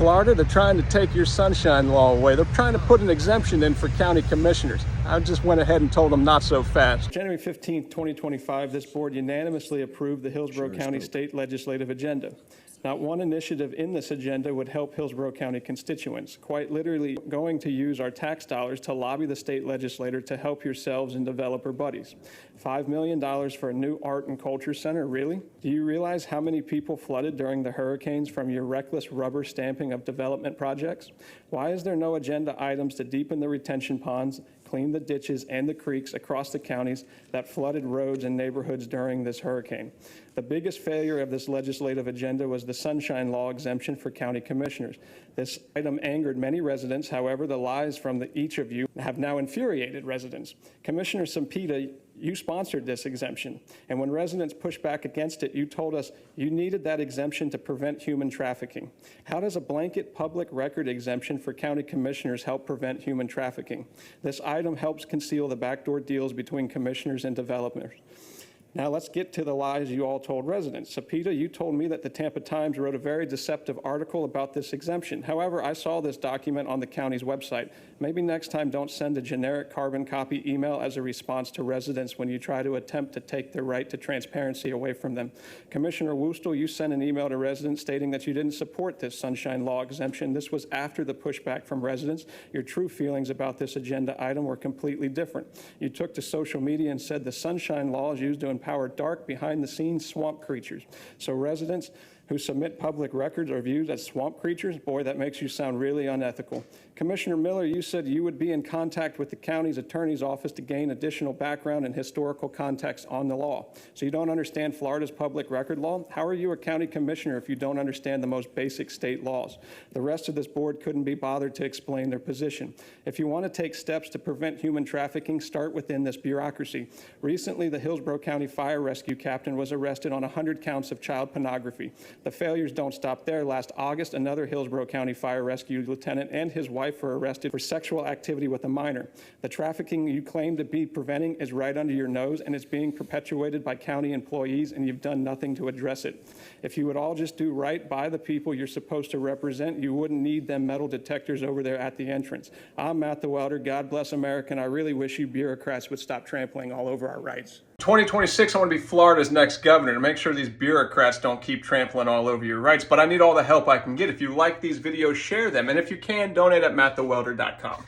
Florida, they're trying to take your sunshine law away. They're trying to put an exemption in for county commissioners. I just went ahead and told them not so fast. January 15th, 2025, this board unanimously approved the Hillsborough County State Legislative Agenda. Not one initiative in this agenda would help Hillsborough County constituents. Quite literally going to use our tax dollars to lobby the state legislator to help yourselves and developer buddies. $5 million for a new art and culture center, really? Do you realize how many people flooded during the hurricanes from your reckless rubber stamping of development projects? Why is there no agenda items to deepen the retention ponds, clean the ditches and the creeks across the counties that flooded roads and neighborhoods during this hurricane? The biggest failure of this legislative agenda was the sunshine law exemption for county commissioners. This item angered many residents. However, the lies from each of you have now infuriated residents. Commissioner Sampita, you sponsored this exemption, and when residents pushed back against it, you told us you needed that exemption to prevent human trafficking. How does a blanket public record exemption for county commissioners help prevent human trafficking? This item helps conceal the backdoor deals between commissioners and developers. Now let's get to the lies you all told residents. Sapita, you told me that the Tampa Times wrote a very deceptive article about this exemption. However, I saw this document on the county's website. Maybe next time don't send a generic carbon copy email as a response to residents when you try to attempt to take their right to transparency away from them. Commissioner Woostel, you sent an email to residents stating that you didn't support this sunshine law exemption. This was after the pushback from residents. Your true feelings about this agenda item were completely different. You took to social media and said the sunshine law is used to empower dark, behind-the-scenes swamp creatures. So residents who submit public records are viewed as swamp creatures? Boy, that makes you sound really unethical. Commissioner Miller, you said you would be in contact with the county's attorney's office to gain additional background and historical context on the law. So you don't understand Florida's public record law? How are you a county commissioner if you don't understand the most basic state laws? The rest of this board couldn't be bothered to explain their position. If you want to take steps to prevent human trafficking, start within this bureaucracy. Recently, the Hillsborough County Fire Rescue Captain was arrested on 100 counts of child pornography. The failures don't stop there. Last August, another Hillsborough County Fire Rescue lieutenant and his wife were arrested for sexual activity with a minor. The trafficking you claim to be preventing is right under your nose, and it's being perpetuated by county employees, and you've done nothing to address it. If you would all just do right by the people you're supposed to represent, you wouldn't need them metal detectors over there at the entrance. I'm Matt the Welder. God bless America, and I really wish you bureaucrats would stop trampling all over our rights. 2026, I want to be Florida's next governor to make sure these bureaucrats don't keep trampling all over your rights, but I need all the help I can get. If you like these videos, share them, and if you can, donate at mattthewelder.com.